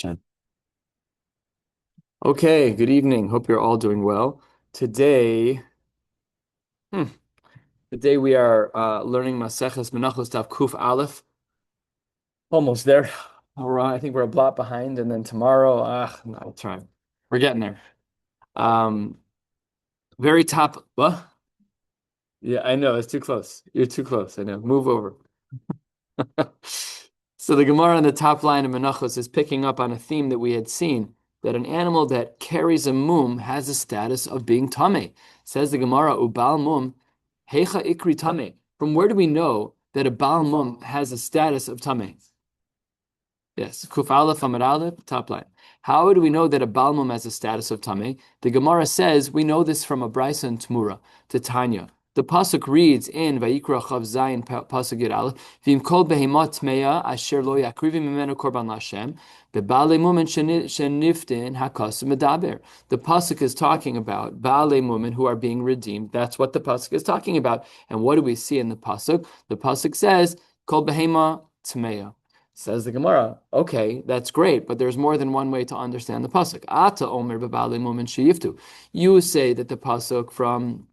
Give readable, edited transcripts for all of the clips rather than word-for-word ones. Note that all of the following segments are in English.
Jen. Okay, good evening. Hope you're all doing well. Today, hmm, today we are learning Maseches Menachos Daf Kuf Aleph. Almost there. All right, I think we're a blot behind, and then tomorrow, no, it's fine. We're getting there. Um, very top. What? Yeah, I know it's too close. You're too close. I know. Move over. So the Gemara on the top line of Menachos is picking up on a theme that we had seen, that an animal that carries a mum has a status of being tameh. Says the Gemara, Ubal mum, heicha ikri tameh. From where do we know that a Baal mum has a status of tameh? Yes, Kuf Aleph Amud Aleph, top line. How do we know that a Baal mum has a status of tameh? The Gemara says we know this from a Brisa and Tmura, to Tanya. The pasuk reads in Vayikra Chav Zayin pasuk Yud Aleph, V'im kol behemot tmeya asher lo yakrivi mimenu korban lashem bebalei mumen sheniftin hakas medaber. The pasuk is talking about balei mumen who are being redeemed. That's what the pasuk is talking about. And what do we see in the pasuk? The pasuk says kol behema tmeya. Says the Gemara, okay, that's great, but there's more than one way to understand the pasuk. Ata omer bebalei mumen sheyiftu. You say that the pasuk from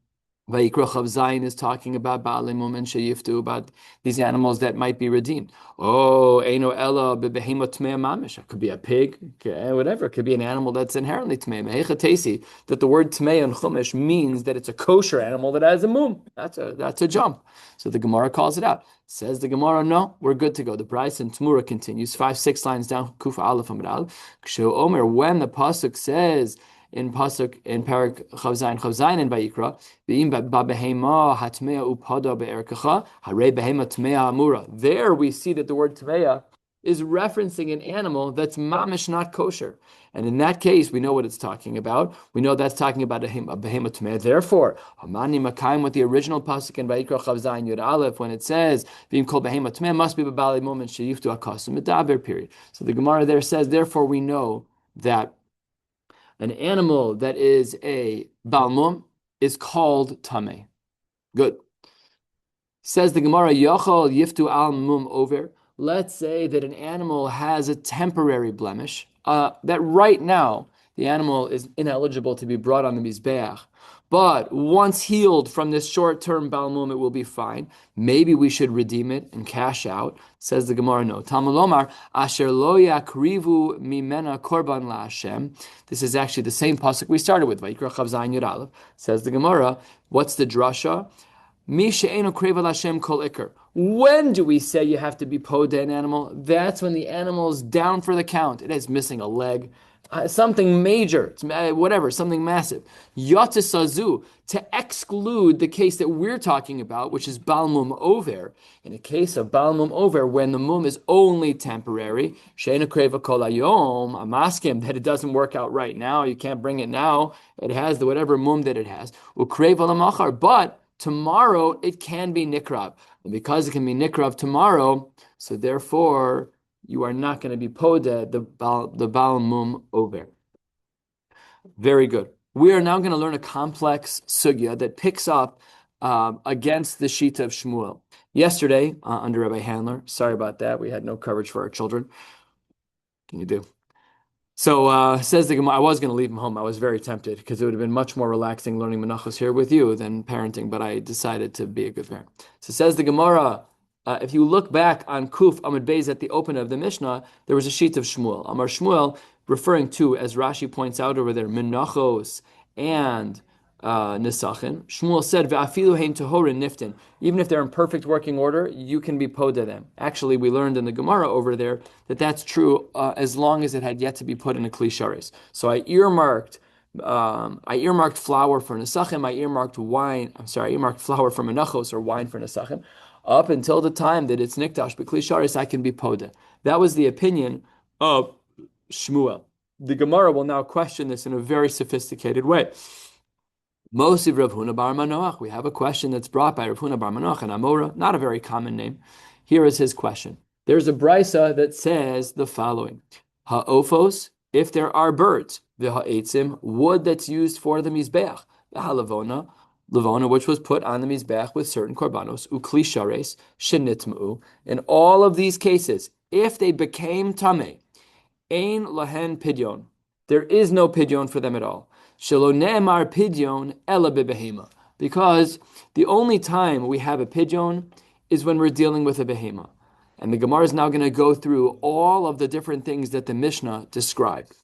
Vayikra Chav Zayin is talking about Baalei Mum and Sheyiftu, about these animals that might be redeemed. Oh, Eino Ella bebehema Tmei Mamish. It could be a pig, whatever. It could be an animal that's inherently Tmei. Mehecha Tesi, that the word Tmei in Chumash means that it's a kosher animal that has a mum. That's a jump. So the Gemara calls it out. Says the Gemara, no, we're good to go. The Bryce and Tmura continues 5-6 lines down. Kuf Aleph Amud Aleph. Kshu Omer, when the pasuk says in pasuk in Parak Chav Zayin in Vayikra, there we see that the word tmeya is referencing an animal that's mamish not kosher. And in that case, we know what it's talking about. We know that's talking about a behema tmeya. Therefore, Hamani Makayim with the original pasuk in Vayikra Chav Zayin Yud Aleph, when it says V'im kol behema tmeya, must be b'balei mum and sheyiftu akasim medaber, period. So the Gemara there says, therefore we know that an animal that is a balmum is called tameh. Good. Says the Gemara, Yochol yiftu al mum over. Let's say that an animal has a temporary blemish, that right now the animal is ineligible to be brought on the Mizbeach. But once healed from this short-term balmum, it will be fine. Maybe we should redeem it and cash out. Says the Gemara, no. Talmud Lomar, asher lo yakrivu mimena korban laHashem. This is actually the same pasuk we started with. Vayikra Chav Zayin Yud Aleph. Says the Gemara, what's the drasha? When do we say you have to be poda an animal? That's when the animal's down for the count. It is missing a leg, something major, whatever, something massive. Yotisazu, to exclude the case that we're talking about, which is balmum over. In a case of balmum over, when the mum is only temporary, she'ena kreva kol hayom, I'm asking that it doesn't work out right now. You can't bring it now. It has the whatever mum that it has. Ukreva lamachar, but tomorrow it can be nikrav. And because it can be nikrav tomorrow, so therefore you are not going to be poda the Baal Mum over. Very good. We are now going to learn a complex sugya that picks up against the Shita of Shmuel. Yesterday, under Rabbi Handler, sorry about that, we had no coverage for our children. What can you do? So says the Gemara, I was going to leave him home. I was very tempted because it would have been much more relaxing learning Menachos here with you than parenting, but I decided to be a good parent. So says the Gemara, if you look back on Kuf Amud Beis at the open of the Mishnah, there was a sheet of Shmuel. Amar Shmuel, referring to, as Rashi points out over there, Menachos and Nisachin. Shmuel said, "Ve'afilu hein tohorin niftin." Even if they're in perfect working order, you can be poda them. Actually, we learned in the Gemara over there that that's true as long as it had yet to be put in a kli sharis. So I earmarked flour for Nisachim. I earmarked flour for Menachos, or wine for Nisachim. Up until the time that it's nikdash b'kli sharis, I can be poda. That was the opinion of Shmuel. The Gemara will now question this in a very sophisticated way. Mosiv Rav Huna bar Manoach. We have a question that's brought by Rav Huna bar Manoach and Amora, not a very common name. Here is his question. There's a brisa that says the following: Ha'ofos, if there are birds, v'ha'etzim, wood that's used for the mizbeach, v'ha'lavona, lavona, which was put on the mizbeach with certain korbanos, ukli shares, shenitmu. In all of these cases, if they became tameh, Ein lahen pidyon. There is no pidyon for them at all. Shelo ne'emar pidyon ela bebehema. Because the only time we have a pidyon is when we're dealing with a behema. And the Gemara is now going to go through all of the different things that the Mishnah described.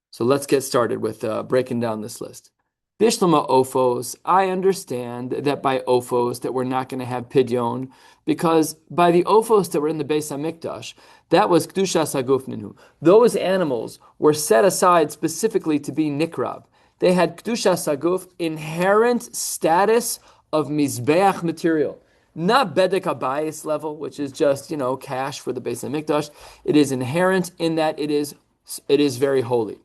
So let's get started with breaking down this list. Bishlama Ophos, I understand that by Ophos that we're not going to have Pidyon, because by the Ophos that were in the Beis HaMikdash, that was Kedushas HaGufninu. Those animals were set aside specifically to be Nikrab. They had Kedushas HaGuf, inherent status of Mizbeach material. Not Bedek HaBayis level, which is just, cash for the Beis HaMikdash. It is inherent in that it is very holy.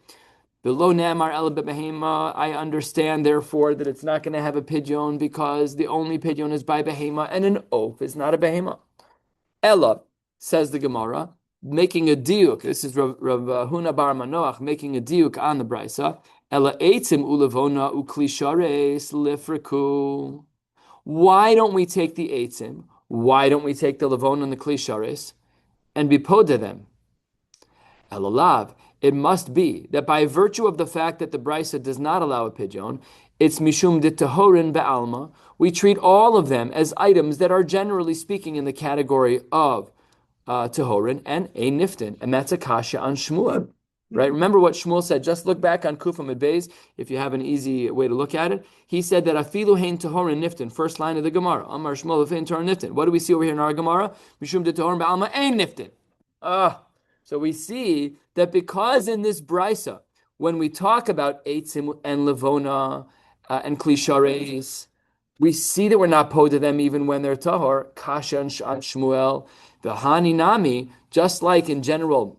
Below Namar El Behema, I understand therefore that it's not going to have a pidyon because the only pidyon is by behema and an oaf is not a behema. Ella, says the Gemara, making a diuk. This is Rav Huna Bar Manoach making a diuk on the brisa. Ella eitzim ulevona uklishares lifriku. Why don't we take the eitzim? Why don't we take the levona and the klishares and be poda them? Elalav. It must be that by virtue of the fact that the Brisa does not allow a pidyon, it's mishum de tahorin be'alma. We treat all of them as items that are generally speaking in the category of tahorin and a niftin, and that's a kasha on Shmuel. Right? Remember what Shmuel said. Just look back on Kufa Medbeis if you have an easy way to look at it. He said that afilu hein tahorin niftin, first line of the Gemara. Amar Shmuel hein tahorin niftin. What do we see over here in our Gemara? Mishum de tahorin be'alma ein niftin. So we see that because in this brisa, when we talk about eitzim and levona and klishares, we see that we're not po to them even when they're tahor, kasha and Shmuel, the hani nami, just like in general,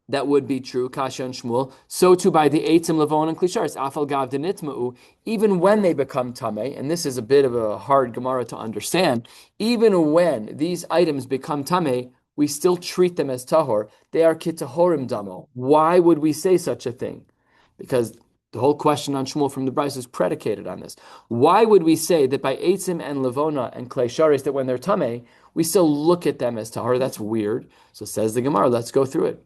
that would be true, kasha and Shmuel, so too by the eitzim, levona, and klishares, afal gav denitma'u, even when they become tameh, and this is a bit of a hard Gemara to understand, even when these items become tameh, we still treat them as tahor. They are kitahorim damo. Why would we say such a thing? Because the whole question on Shmuel from the Bryce is predicated on this. Why would we say that by eitzim and levona and klei sharis that when they're tameh, we still look at them as tahor? That's weird. So says the Gemara. Let's go through it.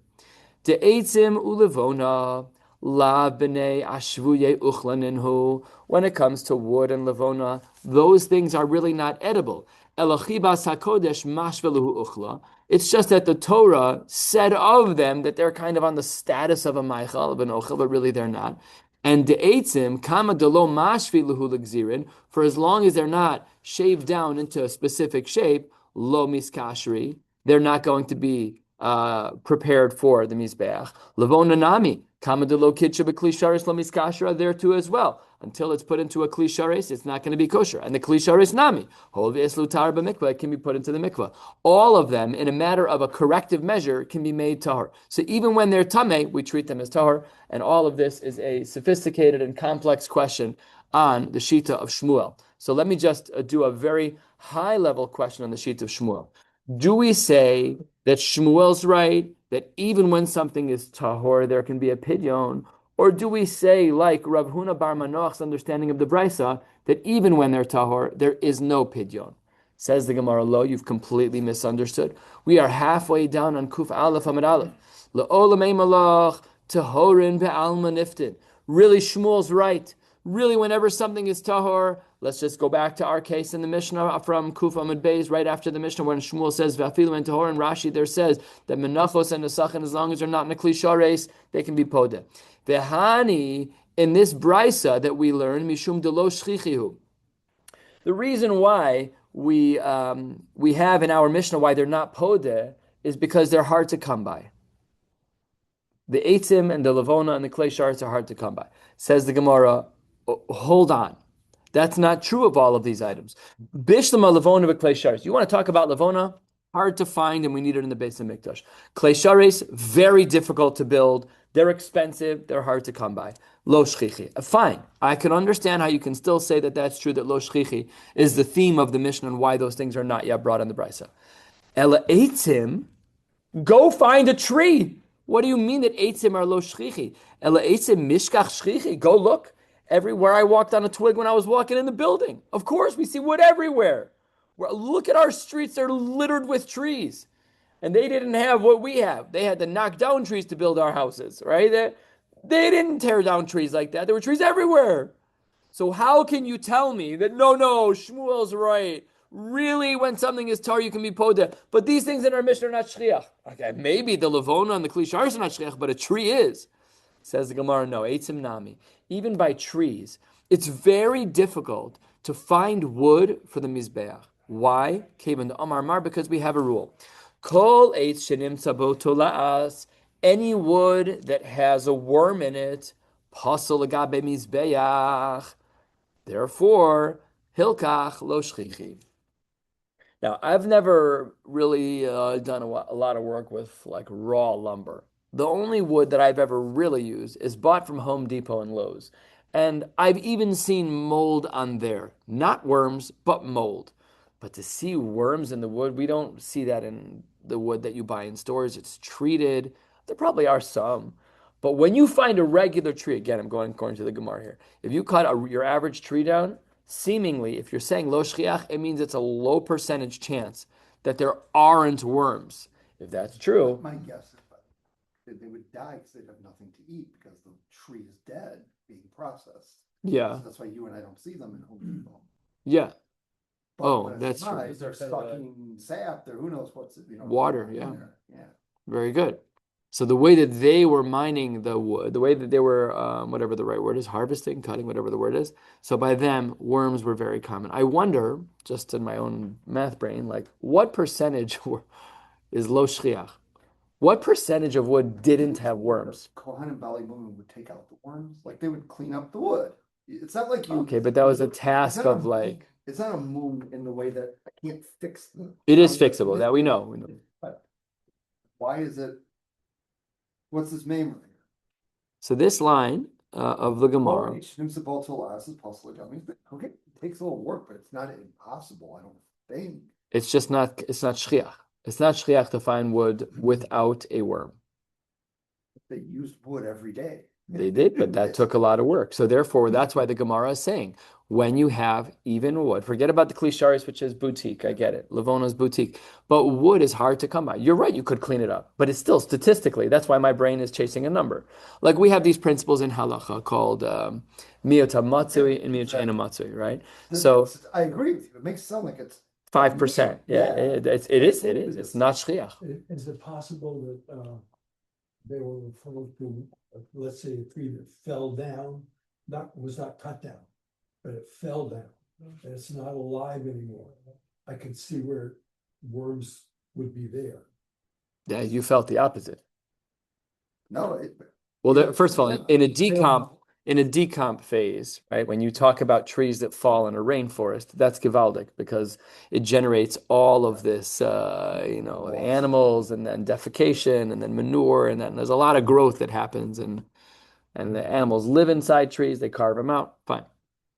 De eitzim ulevona la b'nei ashvuye uchlaninhu. When it comes to wood and levona, those things are really not edible. Elachibas hakodesh mashveluhu uchla. It's just that the Torah said of them that they're kind of on the status of a maichal, of an ochel, but really they're not. And the eitzim, kama delo mashvi luhu l'gzirin, for as long as they're not shaved down into a specific shape, lo miskashri, they're not going to be prepared for the mizbeach. Levona nami, kama delo kitcha b'kli sharis lo miskashra, there too as well. Until it's put into a kli sharis, it's not going to be kosher. And the kli sharis nami, hol v'eslu tar b'mikvah, it can be put into the mikvah. All of them, in a matter of a corrective measure, can be made tahor. So even when they're tameh, we treat them as tahor. And all of this is a sophisticated and complex question on the shita of Shmuel. So let me just do a very high-level question on the shita of Shmuel. Do we say that Shmuel's right, that even when something is tahor, there can be a pidyon? Or do we say, like Rav Huna Bar Manoach's understanding of the Brisa, that even when they're tahor, there is no pidyon? Says the Gemara, lo, you've completely misunderstood. We are halfway down on Kuf Aleph Amid Aleph. Le'olamei malach tahorin be'alma niftin. Really, Shmuel's right. Really, whenever something is tahor, let's just go back to our case in the Mishnah from Kuf Amid Beis, right after the Mishnah, when Shmuel says, V'afilu and tahor, and Rashi there says that Menachos and Nesachin, as long as they're not in a kli shares, they can be podeh. V'hani, in this brisa that we learn, mishum delo shchichihu. The reason why we have in our Mishnah why they're not podeh is because they're hard to come by. The eitzim and the levona and the klei sharis are hard to come by. Says the Gemara, hold on. That's not true of all of these items. Bishlama levona v'klei sharis. You want to talk about levona? Hard to find, and we need it in the Beis HaMikdash. Klei sharis, very difficult to build. They're expensive. They're hard to come by. Lo shchichi. Fine. I can understand how you can still say that that's true, that lo shchichi is the theme of the Mishnah and why those things are not yet brought in the Brisa. Ela eitzim, go find a tree. What do you mean that eitzim are lo shchichi? Ela eitzim mishkach shchichi. Go look. Everywhere I walked on a twig when I was walking in the building. Of course, we see wood everywhere. Look at our streets. They're littered with trees. and they didn't have what we have. They had to knock down trees to build our houses, right? They didn't tear down trees like that. There were trees everywhere. So how can you tell me that no, Shmuel's right? Really, when something is tar, you can be poda. But these things in our mission are not shchiach. Okay, maybe the levona and the kli shiur are not shchiach, but a tree is. Says the Gemara, no, eitzim nami. Even by trees, it's very difficult to find wood for the mizbeach. Why? Kevan Amar Mar, because we have a rule. Kol eitz shenim tzaboto la'as. Any wood that has a worm in it, pasol legabe mizbeach. Therefore, hilkach lo shchichi. Now, I've never really done a lot of work with like raw lumber. The only wood that I've ever really used is bought from Home Depot and Lowe's. And I've even seen mold on there. Not worms, but mold. But to see worms in the wood, we don't see that in the wood that you buy in stores. It's treated. There probably are some. But when you find a regular tree, again, I'm going according to the Gemara here. If you cut your average tree down, seemingly, if you're saying lo shchiach, it means it's a low percentage chance that there aren't worms. If that's true, my guess is that they would die because they'd have nothing to eat because the tree is dead, being processed. yeah, So that's why you and I don't see them in Home Depot. yeah, But Oh, when it's that's true. alive, they're sucking sap. There, who knows what's Water, in yeah. there. Yeah. very good. So the way that they were mining the wood, the way that they were, whatever the right word is, harvesting, cutting, whatever the word is. So by them, worms were very common. I wonder, just in my own math brain, like what percentage is lo shchiach? What percentage of wood didn't have worms? Kohen and Bali women would take out the worms, like they would clean up the wood. It's not like you. Okay, but that was a it's task not a of like, It's not a moon in the way that I can't fix the. it is fixable. That we know. We know. But why is it? What's this name right here? So this line of the Gemara, Okay, it takes a little work, but it's not impossible, I don't think. it's not shchiach. It's not shchiach to find wood without a worm. They used wood every day. They did, but that took a lot of work. So therefore, that's why the Gemara is saying, when you have even wood, forget about the clicharis, which is boutique. I get it. Livona's boutique. But wood is hard to come by. You're right, you could clean it up. But it's still statistically, that's why my brain is chasing a number. Like we have these principles in halacha called miyota matsui and miyota matsui, right? So I agree with you. It makes it sound like it's 5%. Yeah, it is. It's not shchiach. Is it possible that they were referring to, let's say, a tree that fell down, was not cut down, but it fell down, and it's not alive anymore? I could see where worms would be there. Yeah, you felt the opposite. no. Well, first of all, in a decomp phase, right? When you talk about trees that fall in a rainforest, that's gewaldic because it generates all of this, the animals and then defecation and then manure and then there's a lot of growth that happens and the animals live inside trees. They carve them out. Fine,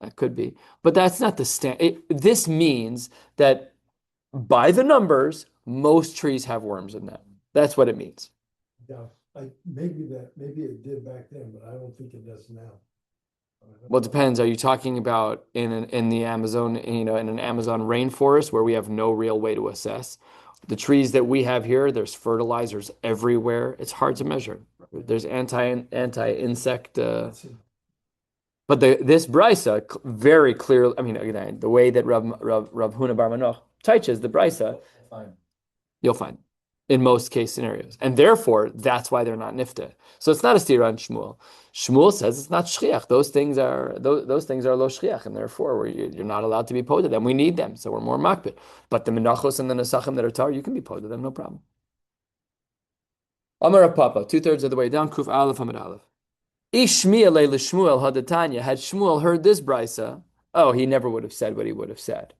that could be, but that's not the stand. This means that by the numbers, most trees have worms in them. That's what it means. Yeah, maybe it did back then, but I don't think it does now. Well, it depends. Are you talking about in the Amazon, in an Amazon rainforest where we have no real way to assess? The trees that we have here, there's fertilizers everywhere. It's hard to measure. There's anti-insect. But this brisa very clear. I mean, again, the way that Rav Huna Bar Manoch teaches the brisa, you'll find in most case scenarios, and therefore that's why they're not nifta. So it's not a steer on Shmuel. Shmuel says it's not shchiach. Those things are lo shchiach, and therefore you're not allowed to be poded them. We need them, so we're more makbid. But the menachos and the nesachim that are tar, you can be poded them, no problem. Amar Papa, 2/3 of the way down, Kuf Aleph Amid Aleph. Ishmiel Shmuel Hadatanya. Had Shmuel heard this brisa, he never would have said what he would have said.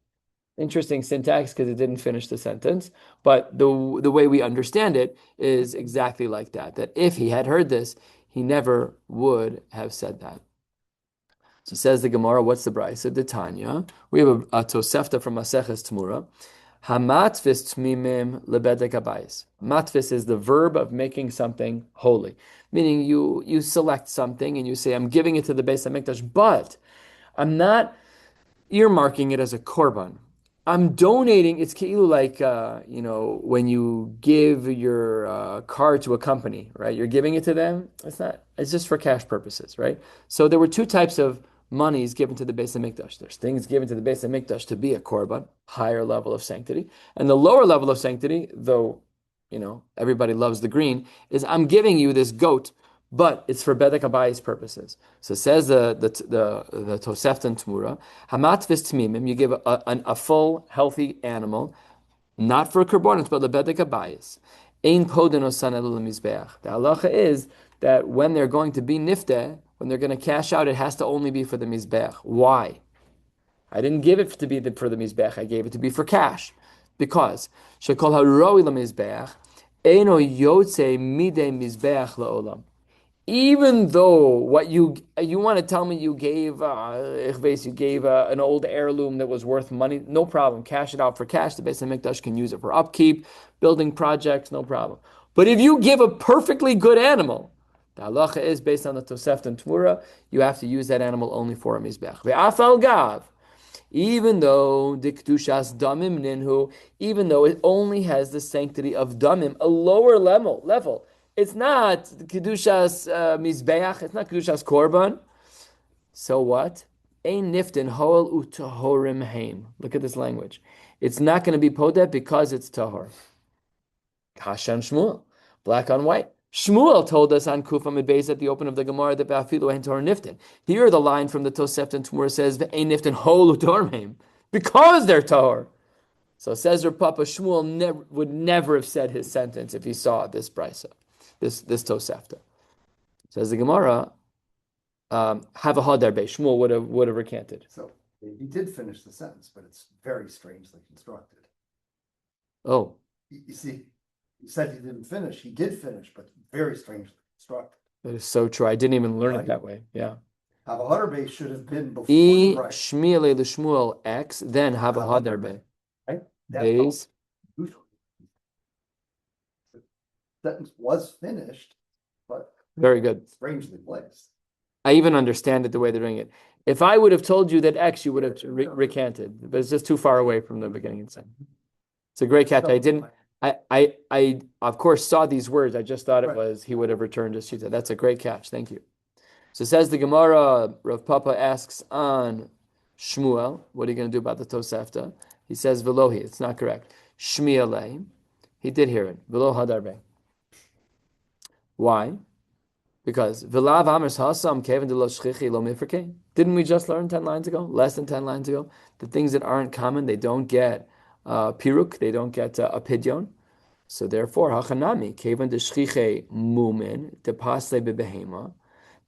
Interesting syntax because it didn't finish the sentence, but the way we understand it is exactly like that. That if he had heard this, he never would have said that. So says the Gemara, what's the brisa? The Tanya. We have a Tosefta from Maseches Tmura. Hamatvis tmimim lebedek habayis. Matvis is the verb of making something holy, meaning you select something and you say, I'm giving it to the Beis Hamikdash, but I'm not earmarking it as a korban. I'm donating. It's keilu like when you give your car to a company, right? You're giving it to them. It's not. It's just for cash purposes, right? So there were two types of monies given to the Beis Hamikdash. There's things given to the Beis Hamikdash to be a korban, higher level of sanctity, and the lower level of sanctity, though everybody loves the green, is I'm giving you this goat, but it's for bedek abayis purposes. So says the Tosefta Tmura, hamatvis tmimim, you give a full healthy animal, not for korbanos but lebedek abayis. Ein poden osan elu lemizbeach. The halacha is that when they're going to be nifteh, when they're going to cash out, it has to only be for the mizbeach. Why? I didn't give it to be for the mizbeach. I gave it to be for cash, because shekol haroi lemizbeach eno yotze midei mizbeach laolam. Even though what you want to tell me you gave an old heirloom that was worth money, no problem. Cash it out for cash. The Beis Hamikdash can use it for upkeep, building projects, no problem. But if you give a perfectly good animal, the halacha is based on the Tosefta and Tmura, you have to use that animal only for a mizbech. Ve'afal gav, even though the kedushas damim ninhu, even though it only has the sanctity of damim, a lower level. It's not kedushas mizbeach. It's not kedushas korban. So what? Ein niftin hoel utahorim heim. Look at this language. It's not going to be podet because it's tahor. Kashan Shmuel, black on white. Shmuel told us on Kufa Midbeis at the open of the Gemara that Ba'afilu ein Torah niftin. Here the line from the Tosefta and Tmura says ein niftin hol utormim, because they're tahor. So says her Papa, Shmuel would never have said his sentence if he saw this brisa, this Tosefta. Says the Gemara, have a hadar be. Shmuel would have recanted. So he did finish the sentence, but it's very strangely constructed. Oh, You see, he said he didn't finish. He did finish, but very strangely constructed. that is so true. I didn't even learn it that way. Yeah. Have a hadar be should have been before E right. shmiele l'Shmuel X, then have a hadar be. Right? Days. Usually. The sentence was finished, but Very good. strangely placed. I even understand it the way they're doing it. If I would have told you that X, you would have recanted, but it's just too far away from the beginning. It's a great catch. I of course saw these words. I just thought it was he would have returned his shita. That's a great catch. Thank you. So says the Gemara. Rav Papa asks on Shmuel, what are you going to do about the Tosefta? He says Velohi. It's not correct. Shmielei. He did hear it. Velo hadarbe. Why? Because Vilav Amers Hasam Kevin de lo Shchichi lo Mifrke. Didn't we just learn 10 lines ago? Less than 10 lines ago? The things that aren't common, they don't get piruk, they don't get a pidyon. So therefore, Hachanami, Kevin de Shchiche Mumin, de Pasle bebehema,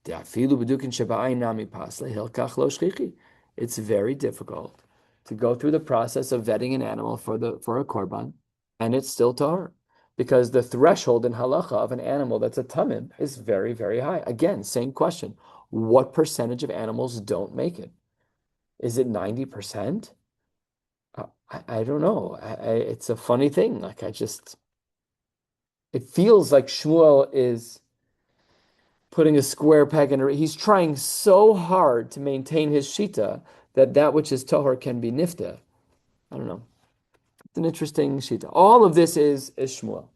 de Afilu bedukin Shabbai Nami Pasle, Hilkach lo Shchichi. It's very difficult to go through the process of vetting an animal for a korban, and it's still tahor. Because the threshold in halacha of an animal that's a tamim is very, very high. Again, same question. What percentage of animals don't make it? Is it 90%? I don't know. It's a funny thing. It feels like Shmuel is putting a square peg in he's trying so hard to maintain his shita that which is tahor can be nifta. I don't know. It's an interesting shita. All of this is Shmuel.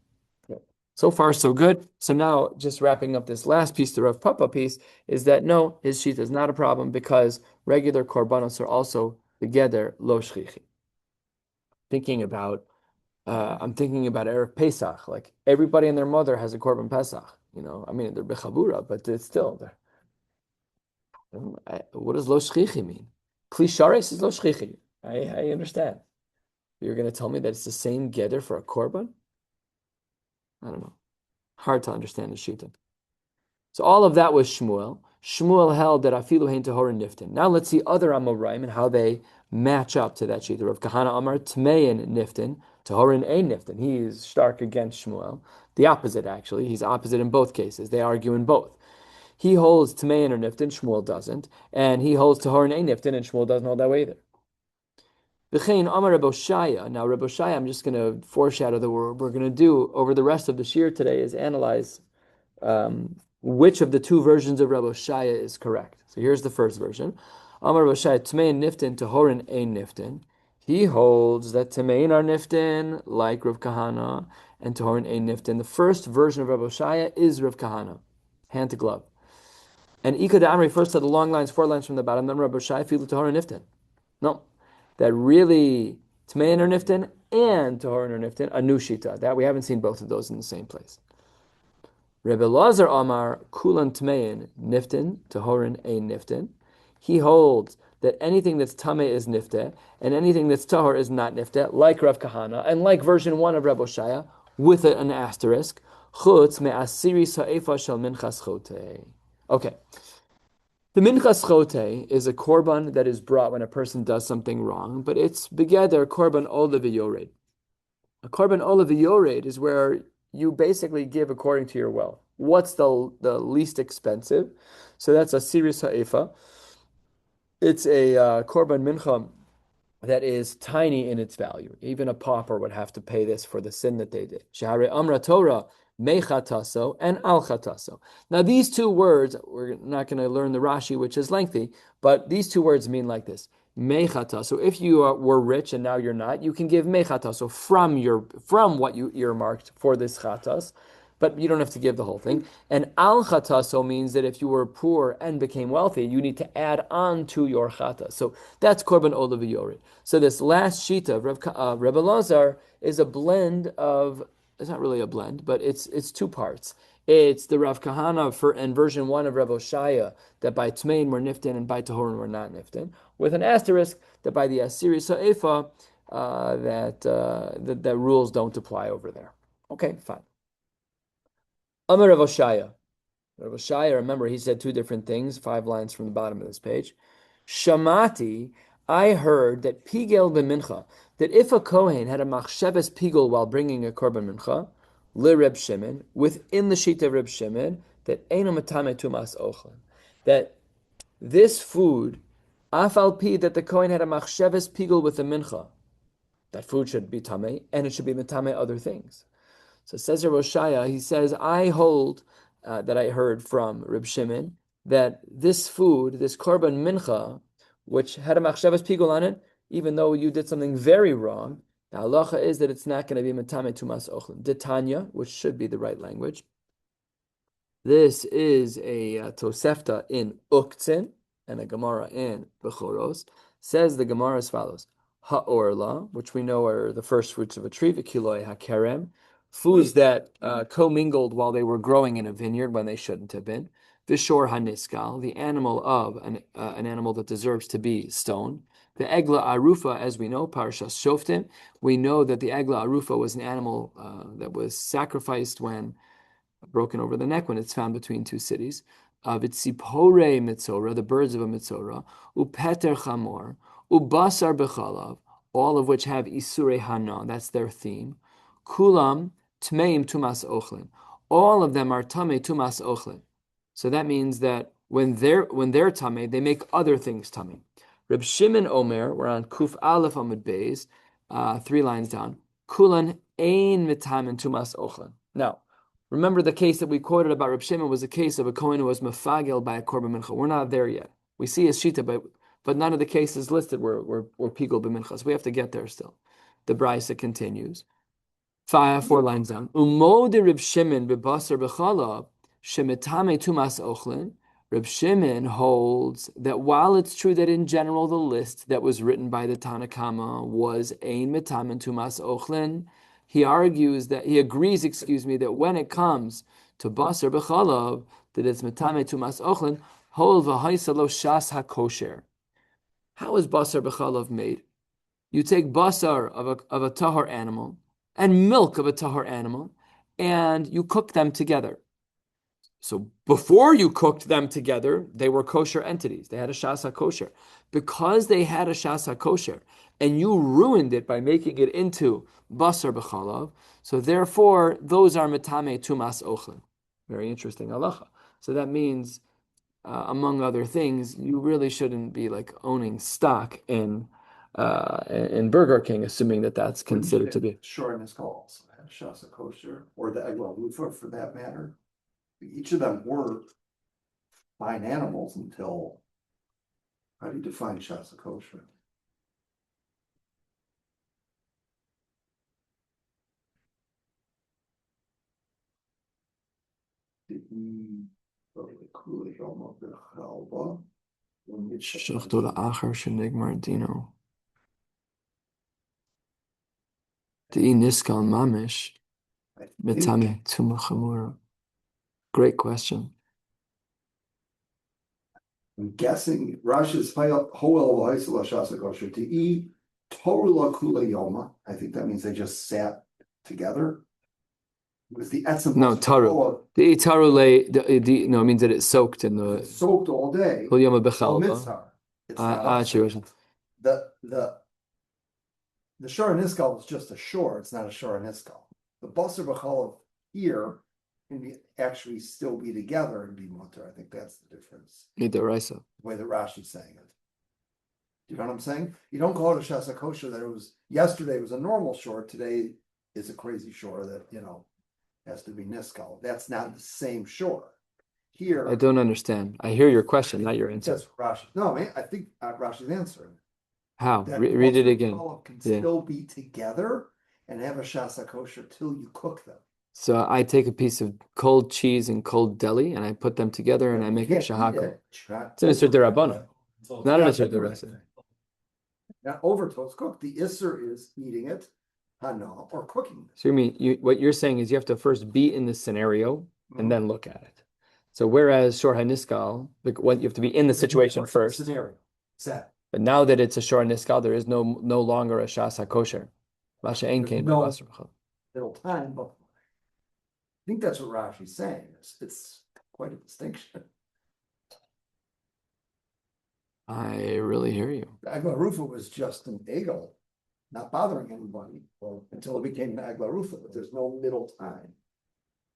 So far, so good. So now, just wrapping up this last piece, the Rav Papa piece, is that no, his shita is not a problem because regular korbanos are also together lo shchichi. I'm thinking about Erev Pesach. Like everybody and their mother has a korban Pesach. I mean, they're bechabura, but it's still there. What does lo shchichi mean? Kli shares is lo shchichi. I understand. You're going to tell me that it's the same gather for a korban? I don't know. Hard to understand the shita. So all of that was Shmuel. Shmuel held that afilu hein tahor niftin. Now let's see other Amoraim and how they match up to that shita. Rav Kahana Amar tmein niftin, tahorin ein niftin. He is stark against Shmuel. The opposite, actually. He's opposite in both cases. They argue in both. He holds tmein or niftin, Shmuel doesn't. And he holds tahorin ein niftin, and Shmuel doesn't hold that way either. Now, Rabbi Shaya, I'm just going to foreshadow that what we're going to do over the rest of the shiur today is analyze which of the two versions of Rabbi Shaya is correct. So here's the first version. Amar Rabbi Shaya, Tmei niftin tahorin ein niftin. He holds that Tamein are niftin like Rav Kahana and Torin ein niftin. The first version of Rav Oshaya is Rav Kahana, hand to glove. And Ika de Amri first said the long lines, 4 lines from the bottom, then Rav Oshaya filu Torin niftin. No, that really Tamein are niftin and Torin are niftin, a new shita. That we haven't seen both of those in the same place. Rebbe Lazar Amar Kulan Tmein Niftin Tahorin ein Niftin. He holds that anything that's Tameh is Nifte, and anything that's Tahor is not Nifte, like Rav Kahana, and like version 1 of Reb Oshaya, with an asterisk. Chutz me'asiri sa'efa shel minchas chote. Okay. The minchas chote is a korban that is brought when a person does something wrong, but it's begeder korban olav yored. A korban olav yored is where you basically give according to your wealth. What's the least expensive? So that's a siris ha'efa. It's a korban mincha that is tiny in its value. Even a pauper would have to pay this for the sin that they did. Shehare amra Torah mechataso and al-chataso. Now these two words, we're not going to learn the Rashi, which is lengthy, but these two words mean like this. Mechata. So if you were rich and now you're not, you can give mechata. So from what you earmarked for this chatas, but you don't have to give the whole thing. And al chataso means that if you were poor and became wealthy, you need to add on to your chata. So that's korban olav yored. So this last shita of Rebbe Lazar is a blend of. It's not really a blend, but it's 2 parts. It's the Rav Kahana and version 1 of Reb Oshaya that by Tmein were niftin and by Tahorin were not niftin, with an asterisk that by the Asiri Sa'efa that rules don't apply over there. Okay, fine. Amar Reb Oshaya. Reb Oshaya, remember, he said 2 different things, 5 lines from the bottom of this page. Shamati, I heard that Pigel b'mincha, that if a Kohen had a machsheves pigel while bringing a korban mincha, li Reb Shimon, within the sheet of Reb Shimon, that eino matame tumas ochlan, that this food, afal pi, that the Kohen had a machsheves pigel with the mincha, that food should be tamei, and it should be matame other things. So says Rav Oshaya, he says, I hold that I heard from Reb Shimon that this food, this korban mincha, which had a machshavas pigul on it, even though you did something very wrong, the halacha is that it's not going to be metame tumas ochlin. Detanya, which should be the right language. This is a Tosefta in Uktzin and a Gemara in Bechoros. Says the Gemara as follows: Ha'orla, which we know are the first fruits of a tree, v'kiloi hakerem, foods that commingled while they were growing in a vineyard when they shouldn't have been. Vishor haniskal, the animal of an animal that deserves to be stoned. The egla arufa, as we know, parashas shoftim, we know that the egla arufa was an animal that was sacrificed when broken over the neck when it's found between 2 cities. V'tzipore mitzora, the birds of a mitzora, upeter chamor, ubasar bechalav, all of which have isure hana, that's their theme. Kulam tmeim tumas ochlin, all of them are tame tumas ochlin. So that means that when they're tame, they make other things tame. Reb Shimon Omer, we're on Kuf Aleph Amud Beis, 3 lines down. Kulan ein mitamen tumas ochlin. Now, remember the case that we quoted about Reb Shimon was a case of a Kohen who was mefagel by a korban mincha. We're not there yet. We see his shita, but none of the cases listed were pigul b'mincha. So we have to get there still. The brisa continues. 4 lines down. Umo de Reb Shimon b'basar b'chalav shemitame tumas ochlin. Reb Shimon holds that while it's true that in general the list that was written by the Tanakama was ein mitamen tumas ochlin, he agrees, that when it comes to basar b'chalav, that it's metame tumas ochlin, hol v'haisalo shas hakosher. How is basar b'chalav made? You take basar of a tahor animal and milk of a tahor animal, and you cook them together. So before you cooked them together, they were kosher entities. They had a shas hakosher. Because they had a shas hakosher, and you ruined it by making it into basar b'chalav, so therefore those are metame tumas ochlin. Very interesting halacha. So that means, among other things, you really shouldn't be like owning stock in Burger King, assuming that that's considered to be. Shortness calls, shasa kosher, or the egla lufa for that matter. Each of them were fine animals until, how do you define shasa kosher? Shachto la'achar shenigmar dino. De'i niskal mamish mitame tuma chamura. Great question. I'm guessing Rashi's Hoel Vaisala Shasa Kosher to eat Torah Kula Yoma. I think that means they just sat together. With the essence No, taru. The taru no, it means that it's soaked in the soaked all day. Kol yoma Well, bechalva. mitzvah. It's not the shor niskal is just a shore. It's not a shor niskal. The basar b'chalav here can be actually still be together and be mutter. I think that's the difference. Midaraisa. The way that Rashi's saying it. Do you know what I'm saying? You don't call it a shasa kosher that it was yesterday was a normal shore. Today is a crazy shore that has to be niskal. That's not the same shore. Here, I don't understand. I hear your question, not your answer. That's Rashi. No, man, I think Rashi's answering. How? That Read it again. Can still be together and have a shasa kosher till you cook them. So I take a piece of cold cheese and cold deli and I put them together and I make a shahako. It's an Isser Derabbanan. Not an Isser Derasa. Now over till it's cooked. The Isser is eating it, hana, or cooking it. So what you're saying is you have to first be in the scenario and then look at it. So whereas Shor HaNiskal, what you have to be in the situation first. Scenario. Set. But now that it's a Shor HaNiskal, there is no longer a Shas HaKosher. Little time, but I think that's what Rashi's saying. It's quite a distinction. I really hear you. Agla Rufa was just an egel, not bothering anybody until it became Agla Rufa, but there's no middle time.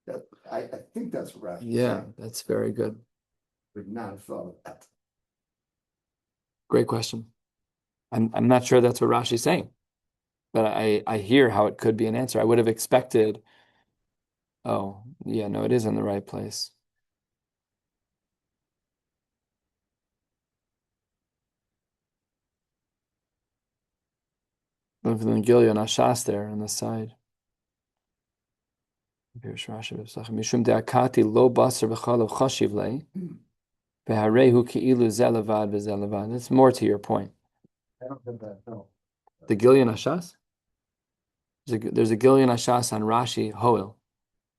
That I think that's what Rashi's saying. That's very good. Would not have thought of that. Great question. I'm not sure that's what Rashi's saying, but I hear how it could be an answer. I would have expected. Oh, yeah, no, it is in the right place. Look at the Gilyon Ashas there on the side. Mishum de'akati lo basar b'chalav chashiv lei v'harehu ki'ilu zelevad v'zelevad. That's more to your point. I don't think that, no. The Gilyon Ashas? There's a Gilyon Ashas on Rashi Hoel,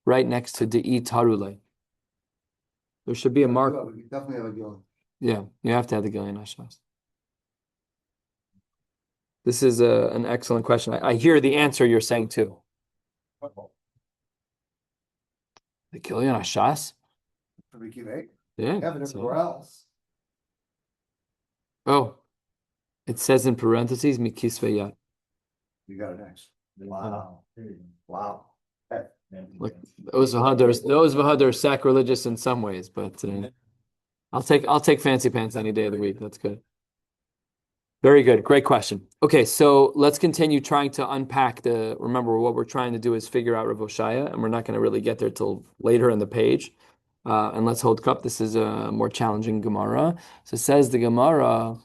right next to De'i Tarulei. There should be a mark. We definitely have a Gilyon. Yeah, you have to have the Gilyon Ashas. This is an excellent question. I hear the answer you're saying too. The Gilyon Ashas? Yeah. Have it everywhere else. Oh, it says in parentheses, Mikisve Yad. You got it next. Wow. Wow. Look, those Vahadar are sacrilegious in some ways, but I'll take fancy pants any day of the week. That's good. Very good. Great question. Okay, so let's continue trying to unpack remember, what we're trying to do is figure out Rav Oshaya, and we're not going to really get there till later in the page. And let's hold cup. This is a more challenging Gemara. So it says the Gemara,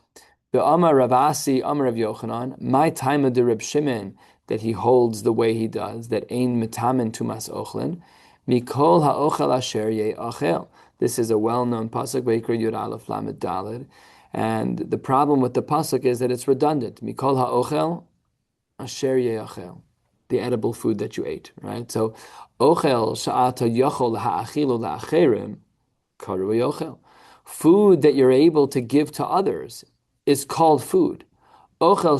Amar Rav Asi, Amar Rav Yochanan, my time of the Reb Shimon, that he holds the way he does, that ein mitamen tumas ochlin, mikol ha'ochel asher ye'achel. This is a well-known pasuk, Vayikra Yud Aleph Lamed Daled. And the problem with the pasuk is that it's redundant. Mikol ha'ochel asher ye'achel. The edible food that you ate, right? So, ochel sha'ata yachol ha'achilu la'acherim, karu yochel. Food that you're able to give to others is called food. Ochel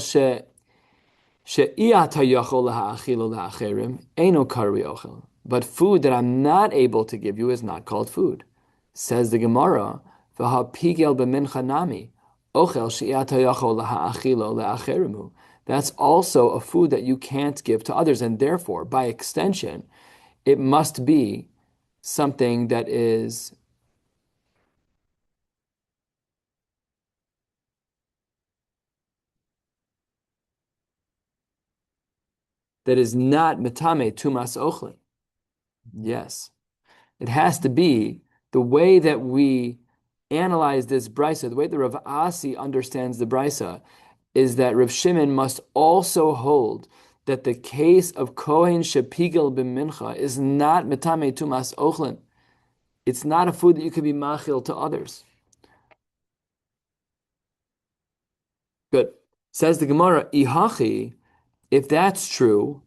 she'iyata yachol ha'achilu la'acherim, eino karu yochel. But food that I'm not able to give you is not called food. Says the Gemara, v'ha'pigel b'mincha nami, ochel she'iyata yachol ha'achilo la'acherimu. That's also a food that you can't give to others, and therefore, by extension, it must be something that is not metame tumas ochlin. Yes, it has to be the way that we analyze this brisa, the way that Rav Asi understands the brisa, is that Rav Shimon must also hold that the case of Kohen Shepigel b'mincha is not metame tumas ochlin. It's not a food that you can be machil to others. Good. Says the Gemara, Ihachi, if that's true,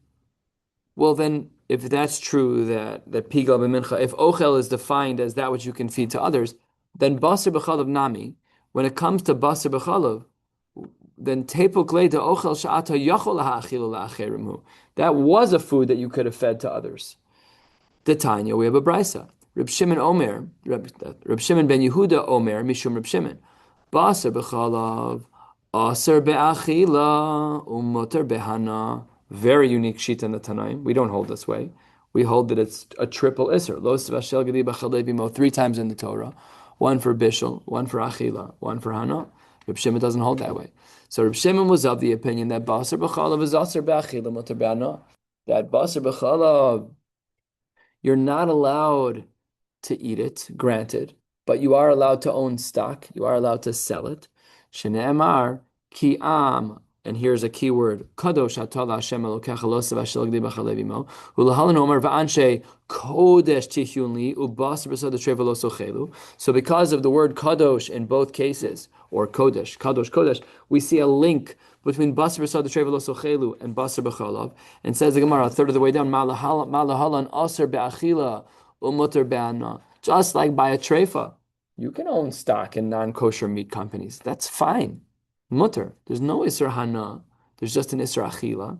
well then, if that's true that pigal b'mincha, if ochel is defined as that which you can feed to others, then basar b'chalav nami, when it comes to basar b'chalav, then tepuk le de ochel sha'ata yachol ha'achilu la'acherimu. That was a food that you could have fed to others. The Tanya, we have a brisa. Reb Shimon Omer, Reb Shimon ben Yehuda Omer, Mishum Reb Shimon. Basar b'chalav, aser be'achila, umoter behana. Very unique shita in the Tanaim. We don't hold this way. We hold that it's a triple iser. Lo svashel gedi b'chalei bimo, 3 times in the Torah. One for bishul, one for achila, one for hana. Reb Shimon doesn't hold that way. So Reb Shimon was of the opinion that basar b'chalav is aser be'achila, umoter behana. That basar b'chalav, you're not allowed to eat it, granted, but you are allowed to own stock. You are allowed to sell it. Shne'emar ki am, and here's a key word, kadosh atah Hashem Elokecha lo sevashel gdi b'chalei bimo, u'lahalan omer va'anshe kodesh tihyun li u'basar b'sad treva lo sochelu. So because of the word kadosh in both cases, or kodesh, we see a link between basar b'sad treva lo sochelu and basar b'chalav, and says the Gemara a third of the way down, malahalan aser be'achila u'muter be'ana. Just like by a trefa, you can own stock in non-kosher meat companies. That's fine. Mutter. There's no Isra Hana. There's just an Isra Achila.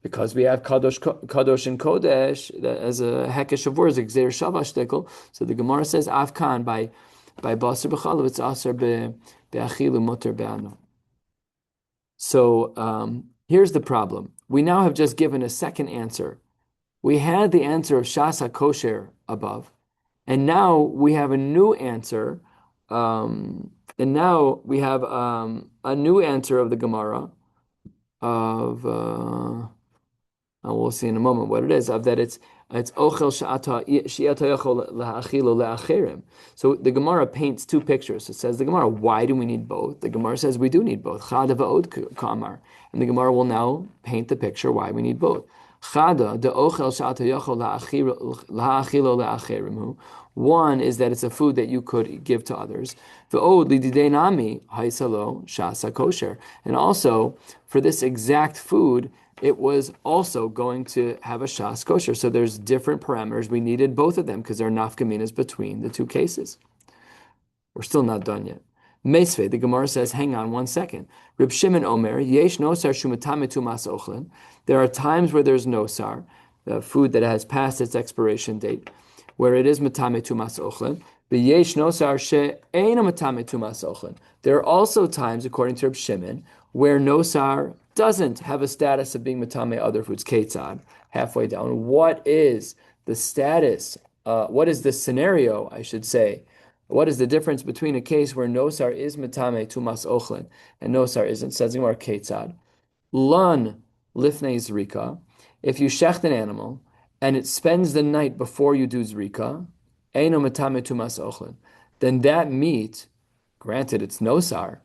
Because we have Kadosh and Kodesh as a hekesh of words, Gzeir Shavash Dekel. So the Gemara says, Afkan, by Basar B'chalav, it's Aser Be'achilu Mutter Be'anu. So here's the problem. We now have just given a second answer. We had the answer of Shas HaKosher above. And now we have a new answer. And now we have a new answer of the Gemara of we'll see in a moment what it is, of that it's ochel she'ata yachol la'achilo la'acherim. So the Gemara paints 2 pictures. It says the Gemara, why do we need both? The Gemara says we do need both. Chada va'od kamar. And the Gemara will now paint the picture why we need both. Chada de ochel she'ata yachol la'achilo la'acherim. One is that it's a food that you could give to others. And also, for this exact food, it was also going to have a shas kosher. So there's different parameters. We needed both of them because there are nafkaminas between the 2 cases. We're still not done yet. Meisve, the Gemara says, hang on 1 second. Reb Shimon Omer, yesh nosar shumatametu mas ochlin. There are times where there's nosar, the food that has passed its expiration date, where it is matame tumas ochlin. V'yesh nosar she'eina matame tumas ochlin. There are also times, according to Reb Shimon, where nosar doesn't have a status of being matame other foods. Ketzad, halfway down. What is the status? What is the scenario, I should say? What is the difference between a case where nosar is matame tumas ochlin and nosar isn't? Says the Gemara, Ketzad. Lan lifnei zrika. If you shecht an animal and it spends the night before you do zrika, eino matame tumas ochlin, then that meat, granted it's nosar,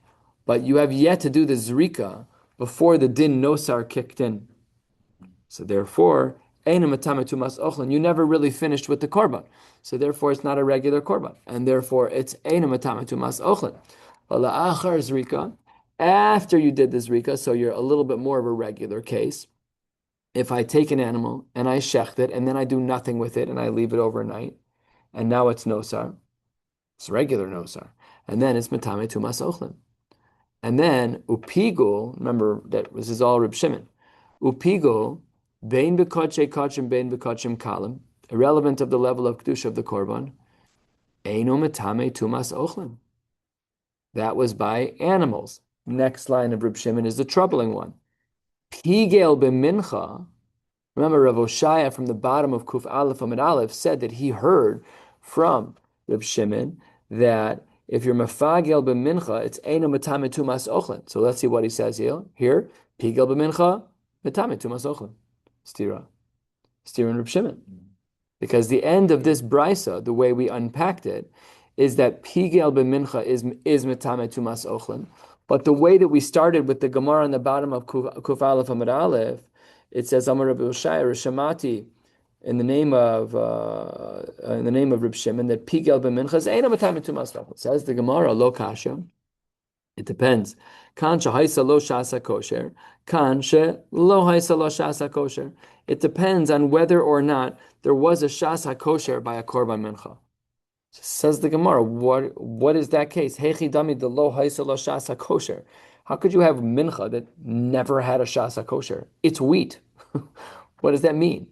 but you have yet to do the zrika before the din nosar kicked in. So therefore, eino matame tumas ochlin, you never really finished with the korban. So therefore, it's not a regular korban, and therefore it's eino matame tumas ochlin. La'achar zrika, after you did the zrika, so you're a little bit more of a regular case. If I take an animal and I shecht it and then I do nothing with it and I leave it overnight, and now it's nosar, it's regular nosar, and then it's matame tumas ochlin. And then upigul, remember that this is all Reb Shimon, upigul, bein b'kodshe kodshim, bein b'kodshem kalim, irrelevant of the level of kedusha of the korban, eino matame tumas ochlin. That was by animals. Next line of Reb Shimon is the troubling one. Pigel b'mincha. Remember, Rav Oshaya from the bottom of Kuf Aleph Amid Aleph said that he heard from Reb Shimon that if you're mafagel b'mincha, it's eino matame tumas ochlin. So let's see what he says here. Here, pigel b'mincha, matame tumas ochlin. Stira in Reb Shimon. Because the end of this brisa, the way we unpacked it, is that pigel b'mincha is matame tumas ochlin. But the way that we started with the Gemara on the bottom of Kuf Aleph Amid Aleph, it says, Amar Rabbi Oshaya, Shamati, in the name of Reb Shimon that pigel b'minchas ain't a matame tumas ochel. Says the Gemara lo kasha. It depends. Kan shehaisa lo shasa kosher. Kan she lo haisa lo shasa kosher. It depends on whether or not there was a shasa kosher by a korban mincha. Says the Gemara, what is that case? Hechi dami de lo haisa lo shasa kosher. How could you have mincha that never had a shasa kosher? It's wheat. What does that mean?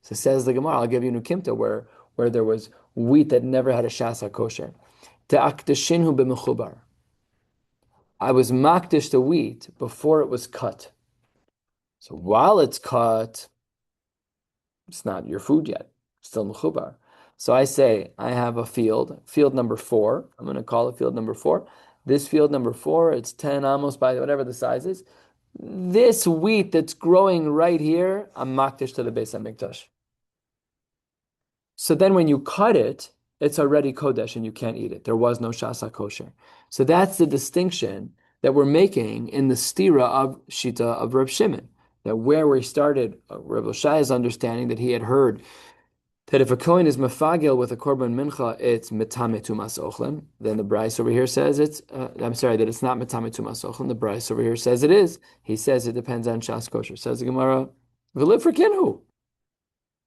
So says the Gemara, I'll give you Nukimta where there was wheat that never had a shasa kosher. Te'akdeshinhu b'mechubar. I was makdish the wheat before it was cut. So while it's cut, it's not your food yet. It's still mechubar. So I say, I have a field number 4. I'm going to call it field number 4. This field number 4, it's 10 amos by whatever the size is. This wheat that's growing right here, I'm makdish to the Beis HaMikdash. So then when you cut it, it's already kodesh and you can't eat it. There was no shasa kosher. So that's the distinction that we're making in the stira of Shita of Reb Shimon. That where we started, Reb Shai's understanding that he had heard that if a kohen is mefagel with a korban mincha, it's metame tumas ochlen. Then the Bryce over here says that it's not metame tumas ochlen. The Bryce over here says it is. He says it depends on shas kosher. Says the Gemara, v'liv for kinhu.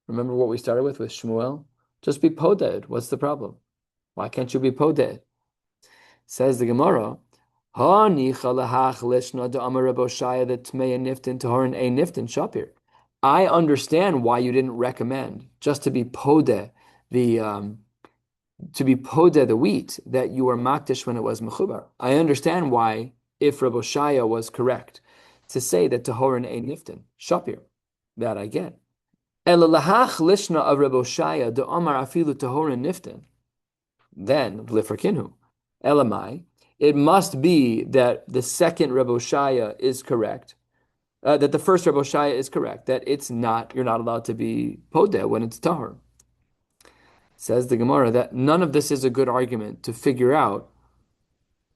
Remember what we started with Shmuel? Just be poded. What's the problem? Why can't you be poded? Says the Gemara, I understand why you didn't recommend just to be poded the wheat that you were makdish when it was mechubar. I understand why, if Rabbi Shaya was correct to say that tahorin ein niftin shapir, that I get. Elalahach lishna of Rabbi Shaya de Omar afilu tahorin niftin. Then v'lifrakinhu elamai. It must be that the second Rabbi Shaya is correct. That the first Rabbi Shaya is correct. That you're not allowed to be podeh when it's tahor. Says the Gemara that none of this is a good argument to figure out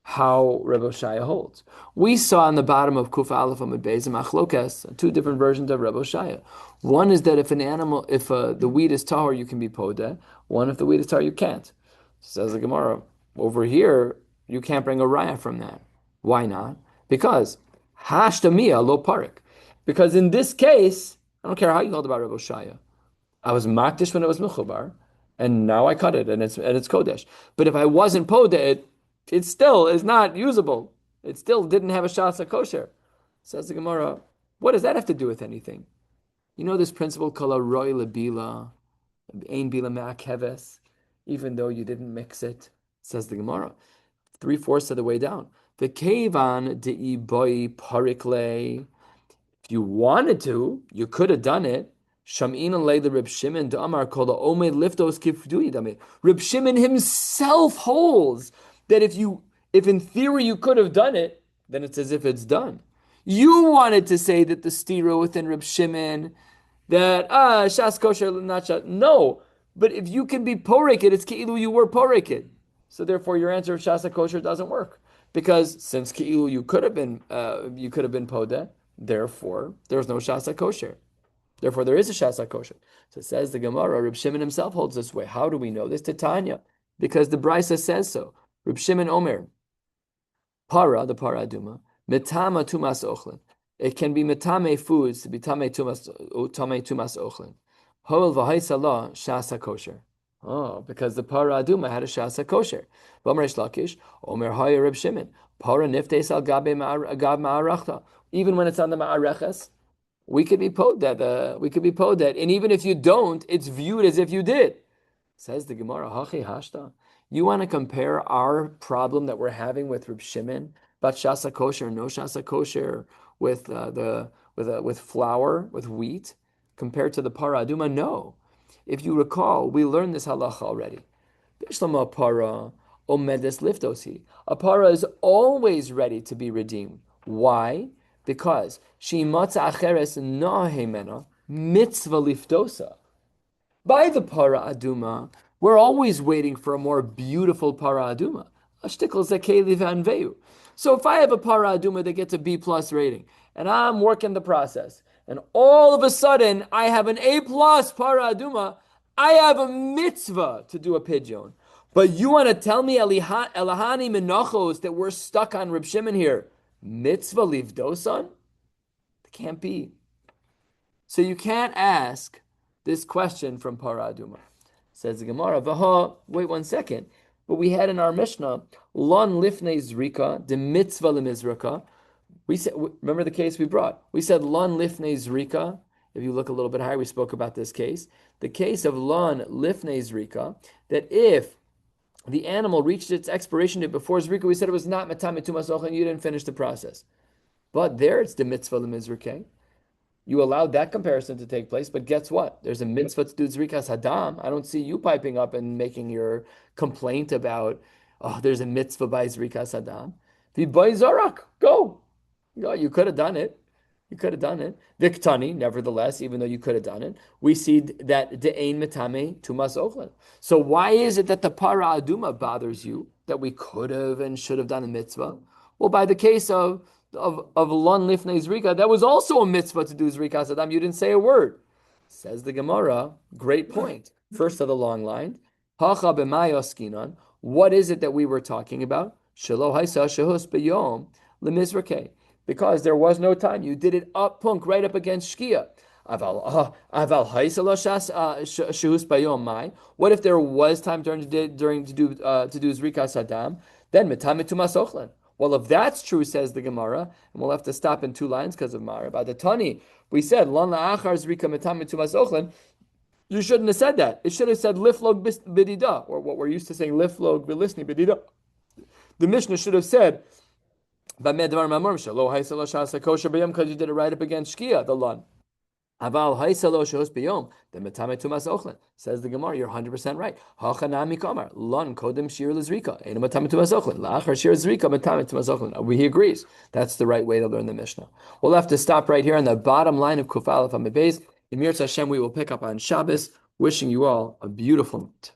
how Rabbi Shaya holds. We saw on the bottom of Kuf Aleph Amud Beis Machlokas 2 different versions of Rabbi Shaya. One is that if the wheat is tahor, you can be podeh. One, if the wheat is tahor, you can't. Says the Gemara, over here, you can't bring a raya from that. Why not? Because hashtamiya lo parik. Because in this case, I don't care how you hold about Rabbi Shaya. I was makdish when it was mechubar, and now I cut it, and it's kodesh. But if I wasn't podeh, it still is not usable. It still didn't have a shasa kosher. Says the Gemara, what does that have to do with anything? You know this principle called roy lebila, ein bila ma'akeves, even though you didn't mix it. Says the Gemara, 3/4 of the way down. The kevan de boy parikle. If you wanted to, you could have done it. Sham'in alei the Reb Shimon de Amar kol omed liftos kifdui dame. Reb Shimon himself holds that if in theory you could have done it, then it's as if it's done. You wanted to say that the stira within Reb Shimon that shas kosher not shas. No, but if you can be porekid, it's keilu you were porekid. So therefore, your answer of shasa kosher doesn't work because since keilu you could have been podeh, therefore there's no shasa kosher. Therefore, there is a shasa kosher. So it says the Gemara, Reb Shimon himself holds this way. How do we know this? Titania, because the Brisa says so. Reb Shimon Omer, the para aduma, metama tumas ochlin. It can be metame foods to be tame tumas ochlin. Hoel v'haisa la shasa kosher. Oh, because the para aduma had a shasa kosher. V'omer Lakish, Omer haya Reb Shimon, para niftes al gabe ma'arachta. Even when it's on the ma'areches, we could be poded. And even if you don't, it's viewed as if you did. Says the Gemara, Hachi Hashta. You want to compare our problem that we're having with Reb Shimon, about shasa kosher, no shasa kosher, with flour, with wheat, compared to the para aduma? No. If you recall, we learned this halacha already. Bishlama para omedes liftosi. A para is always ready to be redeemed. Why? Because she matza acheres nahemena mitzvah liftosa. By the para aduma, we're always waiting for a more beautiful para aduma. Ashtikol zakeli vanveu. So if I have a para aduma that gets a B+ rating, and I'm working the process, and all of a sudden I have an A plus para aduma, I have a mitzvah to do a pidyon. But you want to tell me Elahani Menachos that we're stuck on Reb Shimon here? Mitzvah livdosan? It can't be. So you can't ask this question from para aduma. Says the Gemara, Vaha, wait 1 second. But we had in our Mishnah, Lon lifnei zrika, de mitzvah lemizraka. We said, remember the case we brought? We said Lon lifnei zrika. If you look a little bit higher, we spoke about this case. The case of Lon lifnei zrika, that if the animal reached its expiration date before zrika, we said it was not matame tumas and you didn't finish the process. But there it's the mitzvah lemizraka. You allowed that comparison to take place, but guess what? There's a mitzvah to do zrikas hadam. I don't see you piping up and making your complaint about, oh, there's a mitzvah by zrikas hadam. V'bay zarak, go. You could have done it. You could have done it. Viktani, nevertheless, even though you could have done it, we see that de'ein metame tumas ochlan. So why is it that the para aduma bothers you, that we could have and should have done a mitzvah? Well, by the case of lon lifnei zrika, that was also a mitzvah to do zrikas hadam. You didn't say a word. Says the Gemara, great point. First of the long line, hacha b'may oskinan. What is it that we were talking about? Shelo haisa shehus b'yom lemizrakei. Because there was no time. You did it up punk, right up against Shkia. What if there was time to do Zrikas Hadam? Then Mitame Tumas Ochlan. Well, if that's true, says the Gemara, and we'll have to stop in 2 lines because of Mara. By the Tani, we said Lon la'achar Zrika Mitame Tumas Ochlan. You shouldn't have said that. It should have said Liflog Bidida, or what we're used to saying Liflog Bilisni Bidida. The Mishnah should have said, because you did it right up against Shkia, the lon. Says the Gemara, you're 100% right. He agrees. That's the right way to learn the Mishnah. We'll have to stop right here on the bottom line of Kuf Aleph Amid Beis. In Mirz Hashem, we will pick up on Shabbos. Wishing you all a beautiful night.